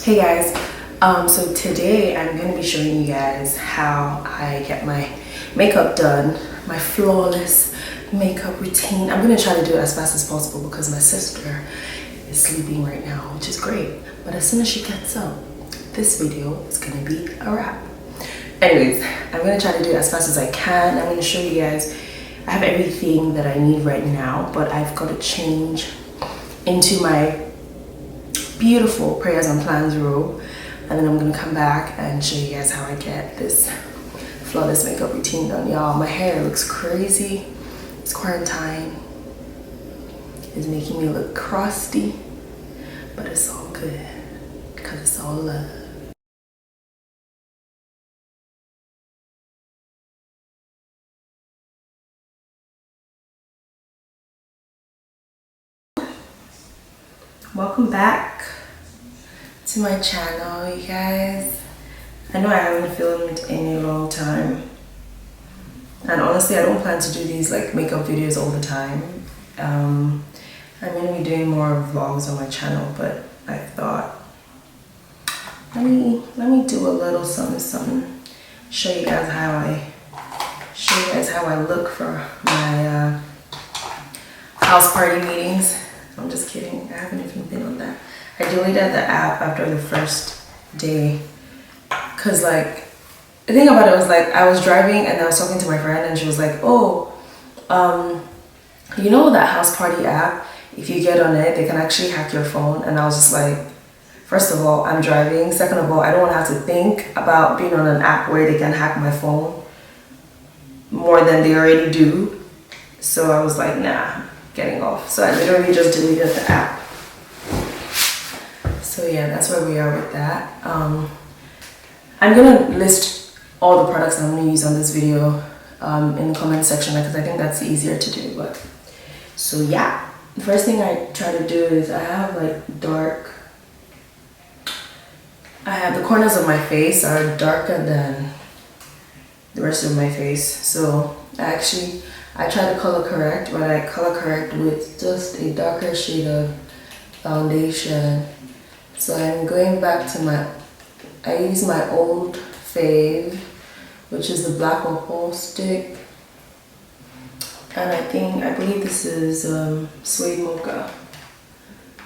Hey guys, so today I'm going to be showing you guys how I get my makeup done, my flawless makeup routine. I'm going to try to do it as fast as possible because my sister is sleeping right now, which is great. But as soon as she gets up, this video is going to be a wrap. Anyways, I'm going to try to do it as fast as I can. I'm going to show you guys, I have everything that I need right now, but I've got to change into my beautiful prayers and plans robe, and then I'm gonna come back and show you guys how I get this flawless makeup routine done. Y'all, my hair looks crazy. It's quarantine. It's making me look crusty, but it's all good because it's all love. Welcome back to my channel, you guys. I know I haven't filmed in a long time, and honestly I don't plan to do these like makeup videos all the time. I'm gonna be doing more vlogs on my channel, but I thought let me do a little something, show you guys how I look for my house party meetings. I'm just kidding, I haven't even been on that. I deleted the app after the first day because like the thing about it was like I was driving and I was talking to my friend and she was like, oh, you know that house party app, if you get on it they can actually hack your phone. And I was just like, first of all, I'm driving, second of all, I don't want to have to think about being on an app where they can hack my phone more than they already do. So I was like, nah, getting off. So I literally just deleted the app. So yeah, that's where we are with that. I'm gonna list all the products I'm gonna use on this video in the comment section because I think that's easier to do. But so yeah, the first thing I try to do is I have like the corners of my face are darker than the rest of my face. So I try to color correct, but I color correct with just a darker shade of foundation. So I'm going back to I use my old fave, which is the black Opal Stick. And I believe this is Suede mocha.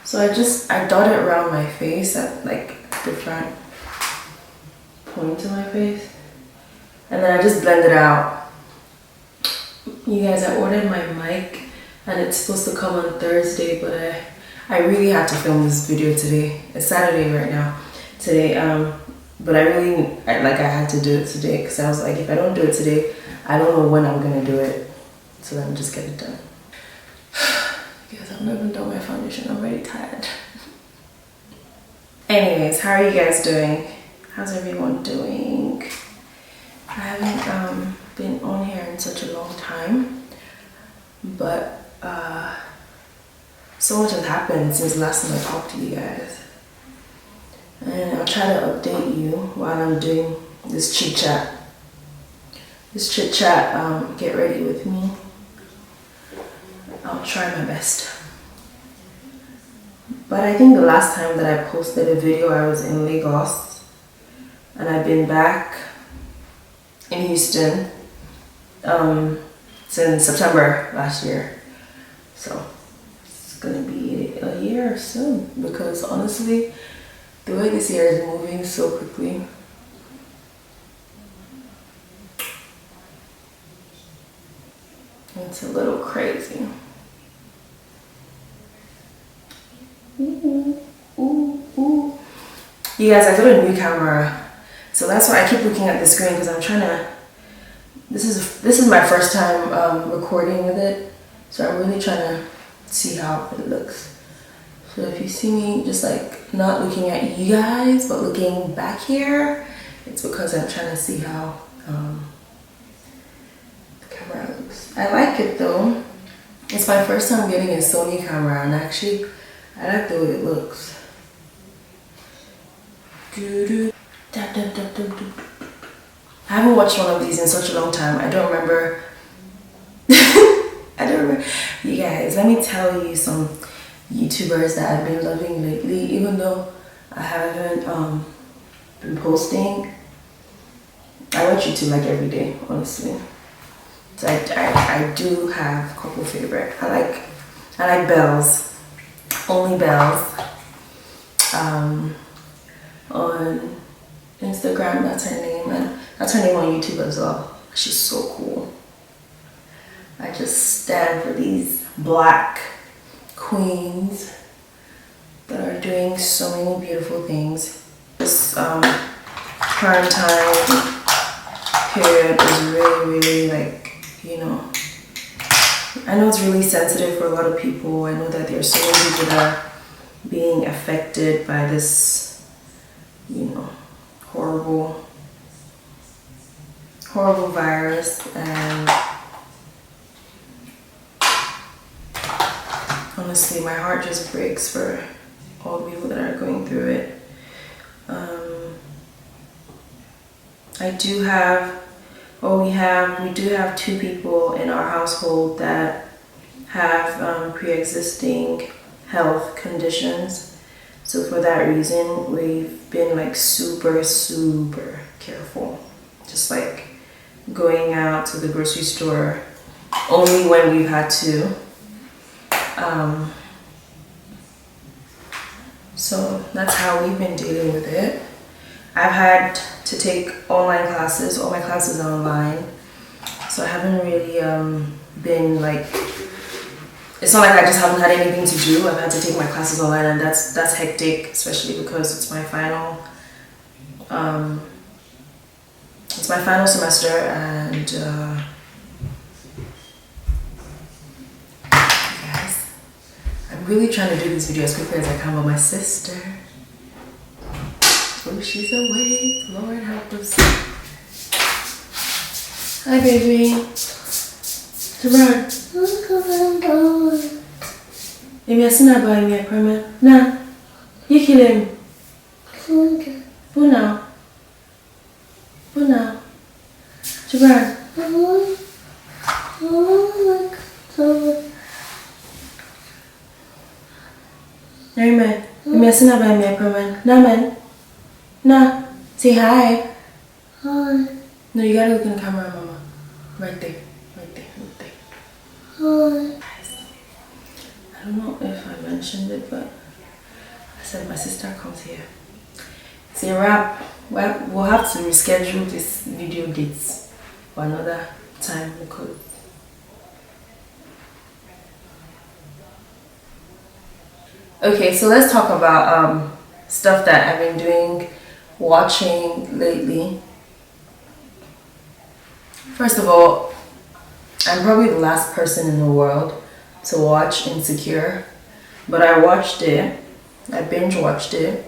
So I dot it around my face at like different points in my face. And then I just blend it out. You guys, I ordered my mic and it's supposed to come on Thursday, but I really had to film this video today. It's Saturday right now, today, but I had to do it today because I was like, if I don't do it today, I don't know when I'm gonna do it. So let me just get it done. Guys, I've not even done my foundation. I'm very tired. Anyways, how are you guys doing? How's everyone doing? I haven't been on here in such a long time, but so much has happened since last time I talked to you guys, and I'll try to update you while I'm doing this chit chat. Get ready with me. I'll try my best. But I think the last time that I posted a video I was in Lagos, and I've been back in Houston since September last year. So it's gonna be a year soon because honestly the way this year is moving so quickly. It's a little crazy. Ooh, ooh, ooh. You guys, I got a new camera. So that's why I keep looking at the screen because I'm trying to, this is my first time recording with it. So I'm really trying to see how it looks. So if you see me just like not looking at you guys, but looking back here, it's because I'm trying to see how the camera looks. I like it though. It's my first time getting a Sony camera and actually I like the way it looks. I haven't watched one of these in such a long time. I don't remember. You guys, let me tell you some YouTubers that I've been loving lately, even though I haven't been posting. I want you to like every day, honestly. So I do have a couple favorite. I like Bells, only Bells. On Instagram, that's her name, and that's her name on YouTube as well. She's so cool. I just stand for these black queens that are doing so many beautiful things. This prime time period is really like, you know, I know it's really sensitive for a lot of people. I know that there's so many people that are being affected by this, you know, horrible virus, and honestly my heart just breaks for all the people that are going through it. We do have 2 people in our household that have pre-existing health conditions. So for that reason, we've been like super careful. Just like going out to the grocery store only when we've had to. So that's how we've been dealing with it. I've had to take online classes. All my classes are online. So I haven't really been like, it's not like I just haven't had anything to do. I've had to take my classes online, and that's hectic, especially because it's my final semester, and guys, I'm really trying to do this video as quickly as I can, but my sister, oh, she's awake. Lord help us. Hi, baby. Tomorrow. Maybe I seen her by me, I promise. Nah, you kill him. Who now? Who now? Jabran. Amen. Maybe I seen her by me, I promise. Nah, man. Nah. Say hi. Hi. No, you gotta look in the camera, Mama. Right there. Hi. I don't know if I mentioned it, but I said my sister comes here. It's a wrap. We'll have to reschedule this video dates for another time because okay, so let's talk about stuff that I've been doing, watching lately. First of all, I'm probably the last person in the world to watch Insecure, but I watched it. I binge watched it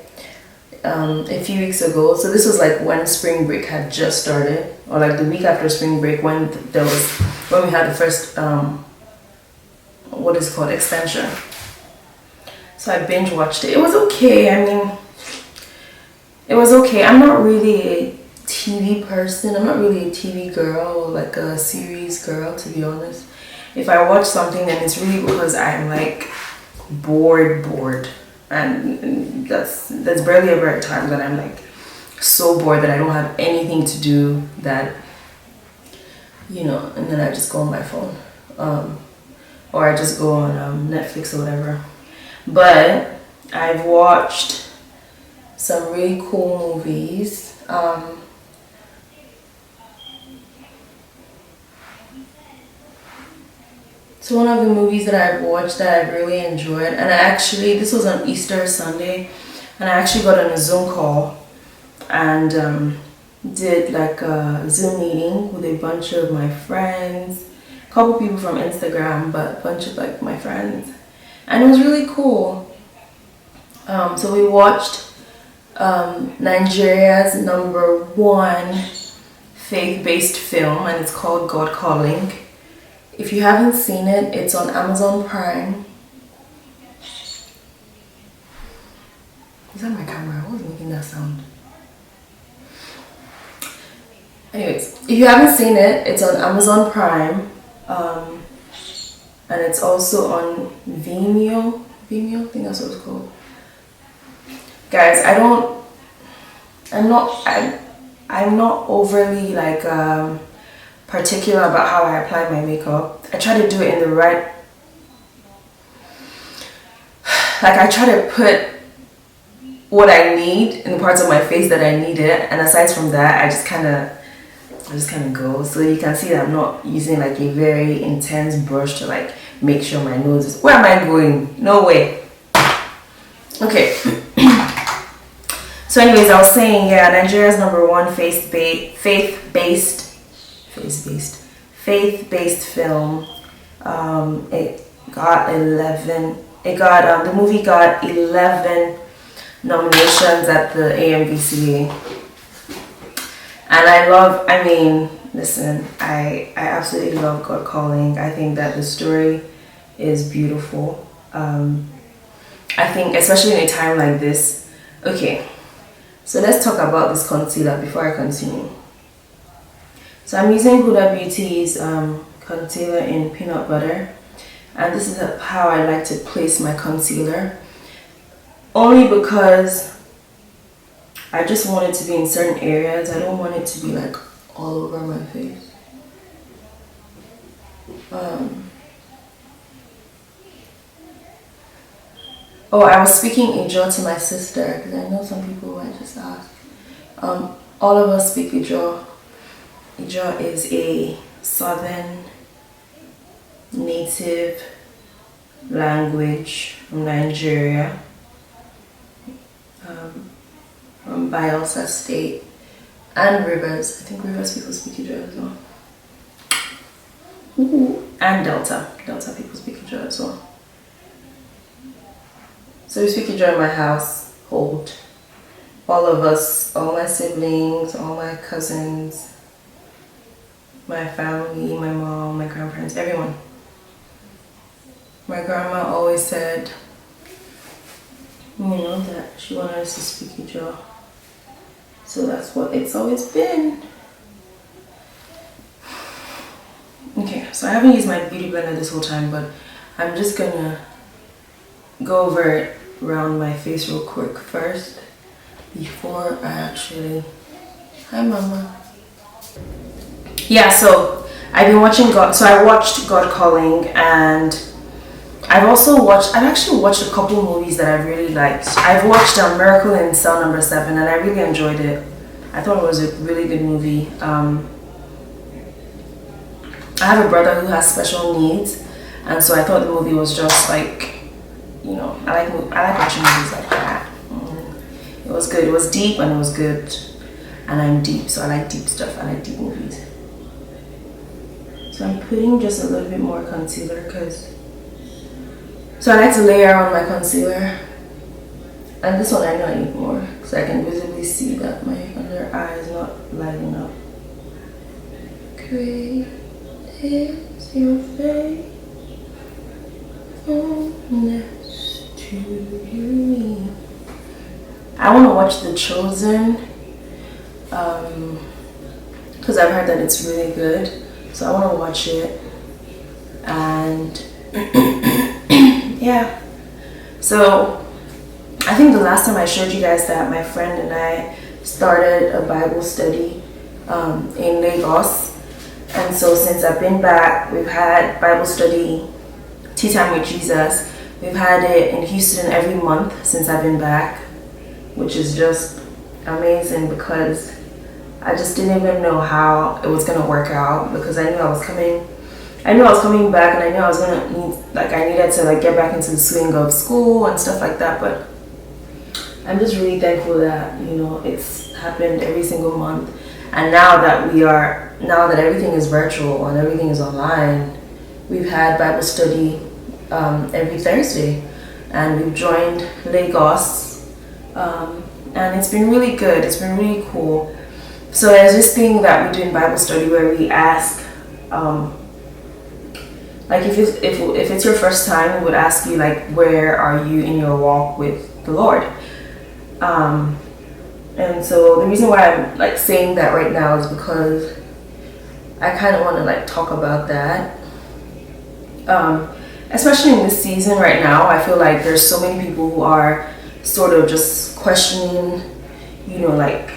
a few weeks ago. So this was like when spring break had just started, or like the week after spring break, when we had the first what is it called, extension. So I binge watched it. It was okay. I mean, it was okay. I'm not really a TV person. I'm not really a TV girl or like a series girl, to be honest. If I watch something, then it's really because I'm like bored, and that's barely ever a time that I'm like so bored that I don't have anything to do, that, you know, and then I just go on my phone, or I just go on Netflix or whatever. But I've watched some really cool movies. So one of the movies that I've watched that I really enjoyed, and this was on Easter Sunday, and I actually got on a Zoom call and did like a Zoom meeting with a bunch of my friends, a couple people from Instagram, but a bunch of like my friends, and it was really cool. So we watched Nigeria's #1 faith-based film, and it's called God Calling. If you haven't seen it, it's on Amazon Prime. Is that my camera? What was making that sound? Anyways, if you haven't seen it, it's on Amazon Prime. And it's also on Vimeo. I think that's what it's called. guys, I'm not overly like particular about how I apply my makeup. I try to do it in the right, like I try to put what I need in the parts of my face that I need it, and aside from that, I just kind of go. So you can see that I'm not using like a very intense brush to like make sure my nose is, where am I going? No way. Okay. So anyways, I was saying, yeah, Nigeria's #1 faith-based film. It got 11. The movie got 11 nominations at the AMVCA. And listen, I absolutely love God Calling. I think that the story is beautiful. I think, especially in a time like this. Okay, so let's talk about this concealer before I continue. So I'm using Huda Beauty's concealer in peanut butter, and this is how I like to place my concealer, only because I just want it to be in certain areas. I don't want it to be like all over my face. Oh, I was speaking Ijaw to my sister because I know some people might just ask. All of us speak Ijaw. Ijaw is a southern native language from Nigeria, from Bayelsa State and Rivers. I think Rivers people speak Ijaw as well. And Delta people speak Ijaw as well. So we speak Ijaw in my household. All of us, all my siblings, all my cousins, my family, my mom, my grandparents, everyone. My grandma always said, that she wanted us to speak Ijaw. So that's what it's always been. Okay, so I haven't used my beauty blender this whole time, but I'm just gonna go over it around my face real quick first before I actually... Hi mama. Yeah, so I've been watching I watched God Calling, and I've actually watched a couple movies that I've really liked. I've watched Miracle in Cell Number 7, and I really enjoyed it. I thought it was a really good movie. I have a brother who has special needs, and so I thought the movie was just like, I like watching movies like that. It was good. It was deep and it was good. And I'm deep, so I like deep stuff. I like deep movies. So I'm putting just a little bit more concealer so I like to layer on my concealer. And this one I know I need more because I can visibly see that my under eye is not lighting up. Great is your faithfulness to me. I want to watch The Chosen because I've heard that it's really good, so I want to watch it. And yeah, so I think the last time I showed you guys that my friend and I started a Bible study in Lagos, and so since I've been back, we've had Bible study, Tea Time with Jesus. We've had it in Houston every month since I've been back, which is just amazing because I just didn't even know how it was gonna work out, because I knew I was coming back, and I knew I was gonna I needed to get back into the swing of school and stuff like that. But I'm just really thankful that it's happened every single month, and now that everything is virtual and everything is online, we've had Bible study every Thursday, and we've joined Lagos, and it's been really good. It's been really cool. So there's this thing that we do in Bible study where we ask, if it's your first time, we would ask you where are you in your walk with the Lord? And so the reason why I'm saying that right now is because I kind of want to talk about that. Especially in this season right now, I feel like there's so many people who are sort of just questioning, you know, like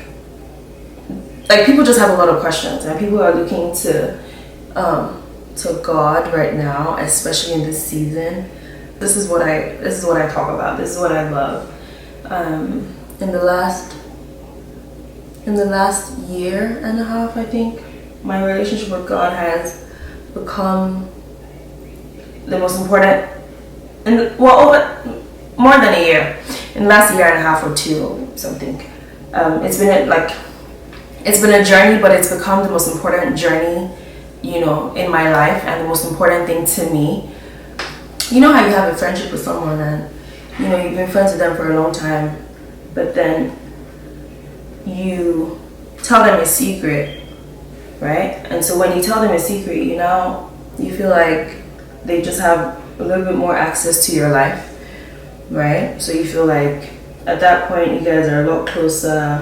people just have a lot of questions, and people are looking to God right now, especially in this season. This is what I talk about. This is what I love. In the last year and a half, I think, my relationship with God has become the most important, over more than a year. In the last year and a half or two or something. It's been a journey, but it's become the most important journey, you know, in my life, and the most important thing to me. You know how you have a friendship with someone and, you know, you've been friends with them for a long time, but then you tell them a secret, right? And so when you tell them a secret, you feel like they just have a little bit more access to your life, right? So you feel like at that point you guys are a lot closer.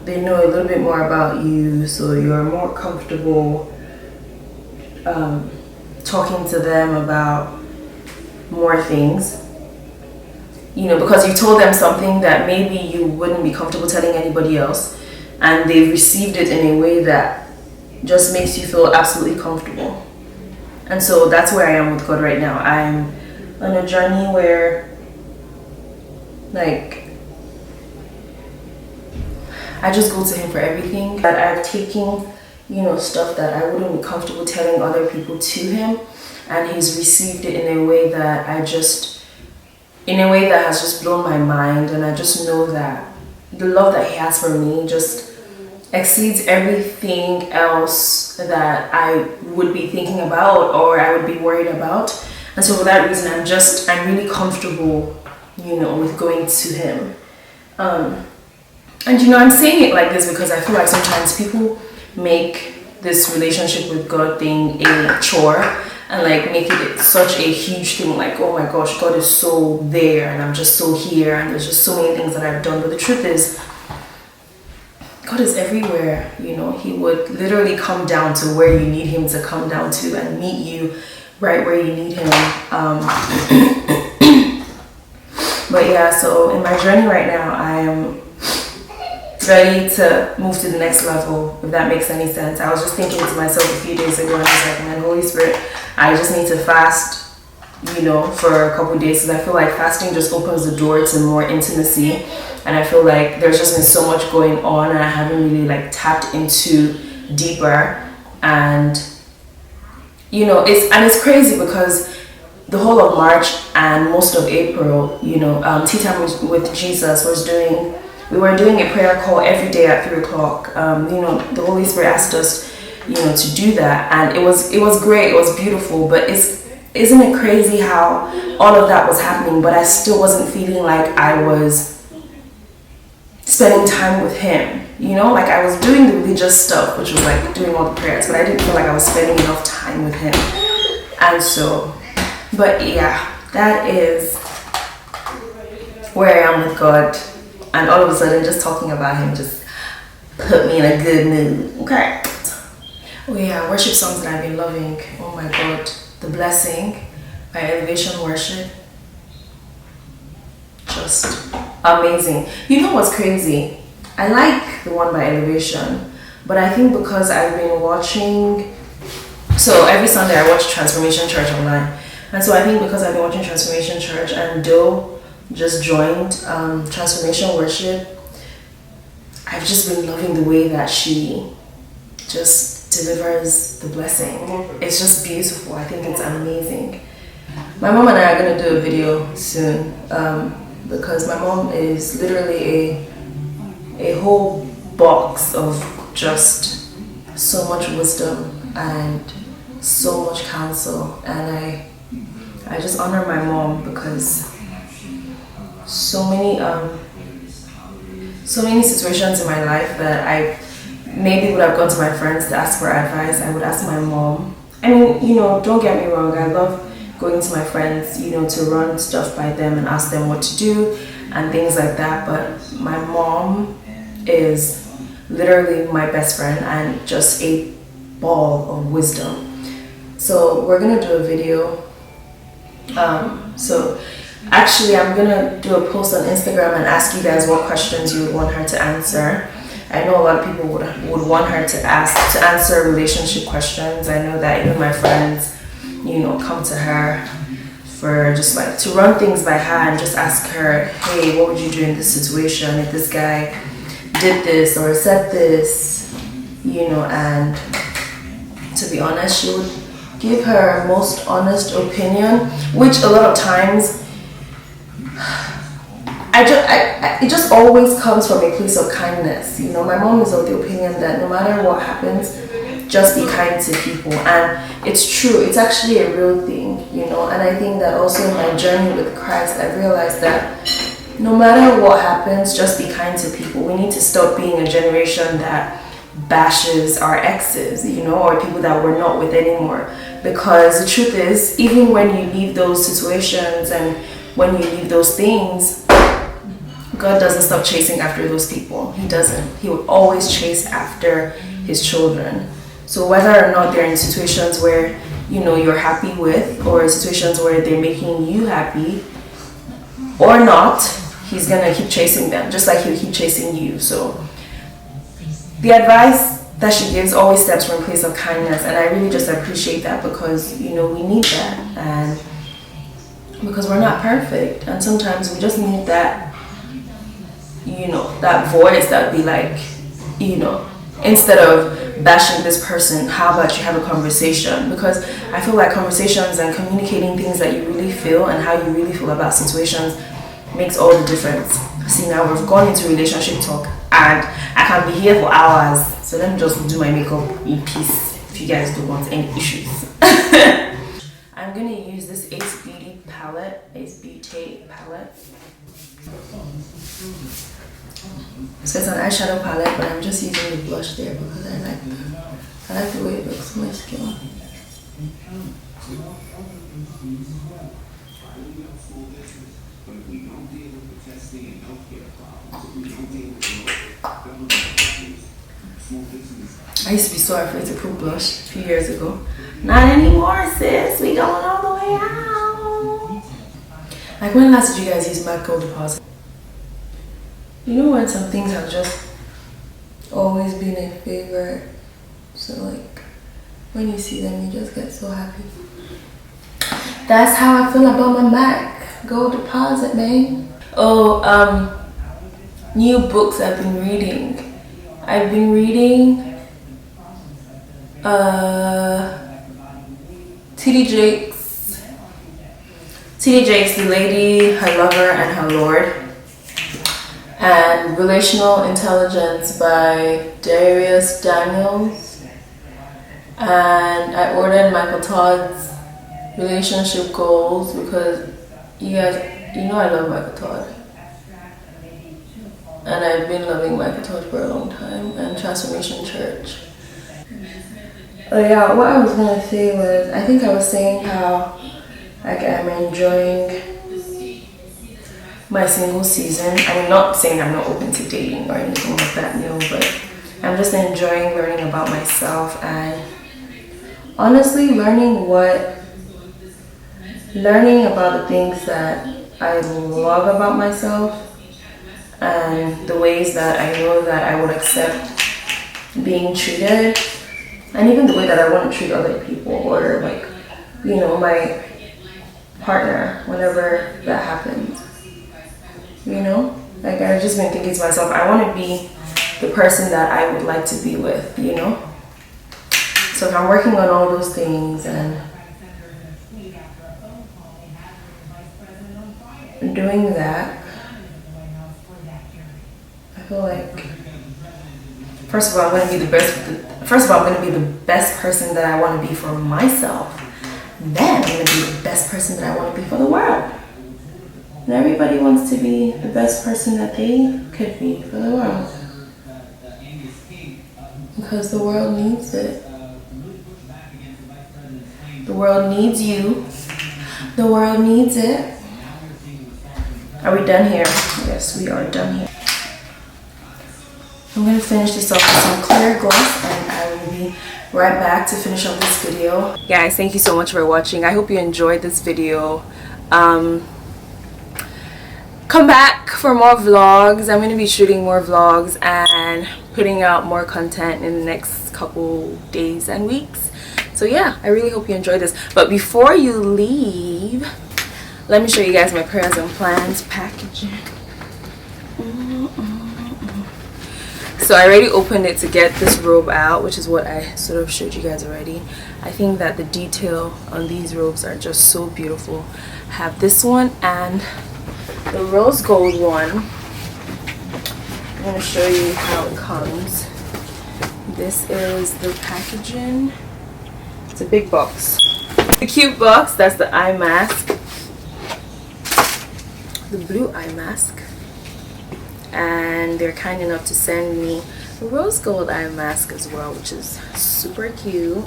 They know a little bit more about you, so you're more comfortable talking to them about more things, you know, because you told them something that maybe you wouldn't be comfortable telling anybody else, and they've received it in a way that just makes you feel absolutely comfortable. And so that's where I am with God right now. I'm on a journey where, like, I just go to him for everything. That I've taken, you know, stuff that I wouldn't be comfortable telling other people to him, and he's received it in a way that has just blown my mind. And I just know that the love that he has for me just exceeds everything else that I would be thinking about or I would be worried about. And so for that reason, I'm really comfortable, you know, with going to him. And you know, I'm saying it like this because I feel like sometimes people make this relationship with God thing a chore and like make it such a huge thing, like, oh my gosh, God is so there and I'm just so here and there's just so many things that I've done. But the truth is, God is everywhere, you know. He would literally come down to where you need him to come down to and meet you right where you need him. But yeah, so in my journey right now, I am ready to move to the next level, if that makes any sense. I was just thinking to myself a few days ago, and I was like, man, Holy Spirit, I just need to fast, you know, for a couple of days, because I feel like fasting just opens the door to more intimacy, and I feel like there's just been so much going on and I haven't really like tapped into deeper. And you know, it's crazy because the whole of March and most of April, you know, Teatime with Jesus we were doing a prayer call every day at 3 o'clock. You know, the Holy Spirit asked us, you know, to do that, and it was great, it was beautiful. But isn't it crazy how all of that was happening, but I still wasn't feeling like I was spending time with him, you know? Like, I was doing the religious stuff, which was like doing all the prayers, but I didn't feel like I was spending enough time with him. And so, but yeah, that is where I am with God. And all of a sudden, just talking about him just put me in a good mood. Okay. Oh yeah, worship songs that I've been loving. Oh my God. The Blessing by Elevation Worship. Just amazing. You know what's crazy? I like the one by Elevation, but I think because I've been watching, so every Sunday I watch Transformation Church online. And so I think because I've been watching Transformation Church and Beaute just joined Transformation Worship, I've just been loving the way that she just delivers the blessing. It's just beautiful. I think it's amazing. My mom and I are going to do a video soon because my mom is literally a whole box of just so much wisdom and so much counsel, and I just honor my mom because so many situations in my life that I maybe would have gone to my friends to ask for advice, I would ask my mom. I mean, you know, don't get me wrong, I love going to my friends, you know, to run stuff by them and ask them what to do and things like that, but my mom is literally my best friend and just a ball of wisdom. So we're gonna do a video. So Actually, I'm gonna do a post on Instagram and ask you guys what questions you would want her to answer. I know a lot of people would want her to answer relationship questions. I know that even my friends, you know, come to her for just like to run things by her and just ask her, hey, what would you do in this situation if this guy did this or said this, you know. And to be honest, she would give her most honest opinion, which a lot of times it just always comes from a place of kindness. You know, my mom is of the opinion that no matter what happens, just be kind to people. And it's true, it's actually a real thing, you know. And I think that also in my journey with Christ, I've realized that no matter what happens, just be kind to people. We need to stop being a generation that bashes our exes, you know, or people that we're not with anymore. Because the truth is, even when you leave those situations and when you leave those things, God doesn't stop chasing after those people. He doesn't. He will always chase after his children. So whether or not they're in situations where, you know, you're happy with, or situations where they're making you happy or not, he's gonna keep chasing them, just like he'll keep chasing you. So the advice that she gives always stems from a place of kindness, and I really just appreciate that, because, you know, we need that, and because we're not perfect, and sometimes we just need that, you know, that voice that would be like, you know, instead of bashing this person, how about you have a conversation? Because I feel like conversations and communicating things that you really feel and how you really feel about situations makes all the difference. See, now we've gone into relationship talk and I can be here for hours, so let me just do my makeup in peace if you guys don't want any issues. I'm gonna use this Ace Beaute palette. So it's an eyeshadow palette, but I'm just using the blush there because I like the way it looks on my skin. I used to be so afraid to put blush a few years ago. Not anymore, sis. We going all the way out. Like, when last did you guys use Macao deposit? You know when some things have just always been a favorite, so like when you see them you just get so happy. That's how I feel about my Mac Gold deposit, man. Oh, new books I've been reading. I've been reading T.D. Jakes, The Lady, Her Lover, and Her Lord, and Relational Intelligence by Darius Daniels. And I ordered Michael Todd's Relationship Goals because you guys, you know I love Michael Todd. And I've been loving Michael Todd for a long time, and Transformation Church. Oh yeah, what I was gonna say was, I think I was saying how like I'm enjoying my single season. I mean, not saying I'm not open to dating or anything like that, no, but I'm just enjoying learning about myself and honestly learning about the things that I love about myself and the ways that I know that I would accept being treated, and even the way that I want to treat other people, or like, you know, my partner whenever that happens. You know, like I've just been thinking to myself, I want to be the person that I would like to be with, you know. So if I'm working on all those things and doing that, I feel like first of all I'm going to be the best person that I want to be for myself. Then I'm going to be the best person that I want to be for the world. And everybody wants to be the best person that they could be for the world, because the world needs it. The world needs you. The world needs it. Are we done here? Yes, we are done here. I'm going to finish this off with some clear gloss, and I will be right back to finish up this video. Guys, thank you so much for watching. I hope you enjoyed this video. come back for more vlogs. I'm going to be shooting more vlogs and putting out more content in the next couple days and weeks. So yeah, I really hope you enjoyed this. But before you leave, let me show you guys my prayers and plans packaging. So I already opened it to get this robe out, which is what I sort of showed you guys already. I think that the detail on these robes are just so beautiful. I have this one and the rose gold one. I'm going to show you how it comes. This is the packaging. It's a big box. The cute box, that's the eye mask. The blue eye mask. And they're kind enough to send me a rose gold eye mask as well, which is super cute.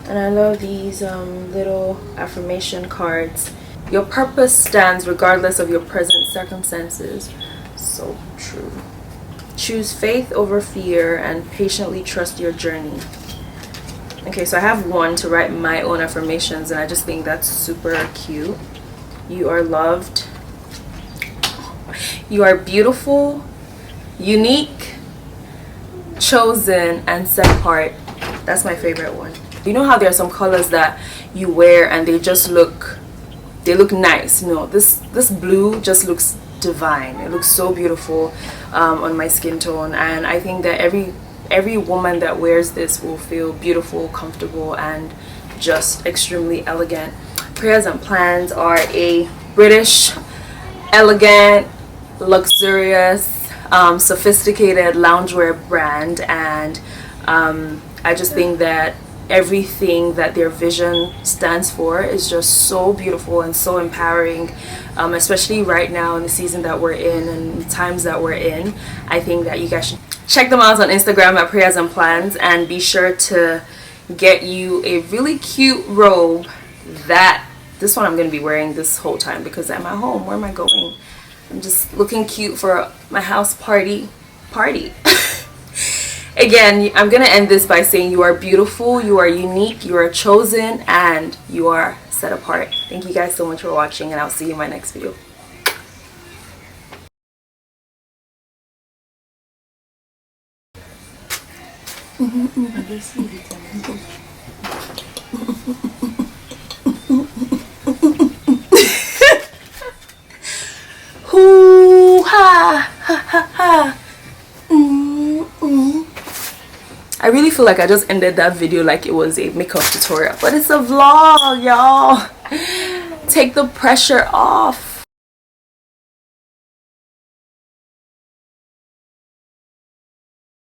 And I love these little affirmation cards. Your purpose stands regardless of your present circumstances. So true. Choose faith over fear and patiently trust your journey. Okay, so I have one to write my own affirmations, and I just think that's super cute. You are loved. You are beautiful, unique, chosen, and set apart. That's my favorite one. You know how there are some colors that you wear and they just look nice. No, this blue just looks divine. It looks so beautiful on my skin tone, and I think that every woman that wears this will feel beautiful, comfortable, and just extremely elegant. Prayers and Plans are a British, elegant, luxurious, sophisticated loungewear brand, and I just think that everything that their vision stands for is just so beautiful and so empowering, especially right now in the season that we're in and the times that we're in. I think that you guys should check them out on Instagram at Prayers and Plans, and be sure to get you a really cute robe. This one I'm going to be wearing this whole time because I'm at home. Where am I going? I'm just looking cute for my house party. Again, I'm going to end this by saying you are beautiful, you are unique, you are chosen, and you are set apart. Thank you guys so much for watching, and I'll see you in my next video. I really feel like I just ended that video like it was a makeup tutorial, but it's a vlog, y'all. Take the pressure off.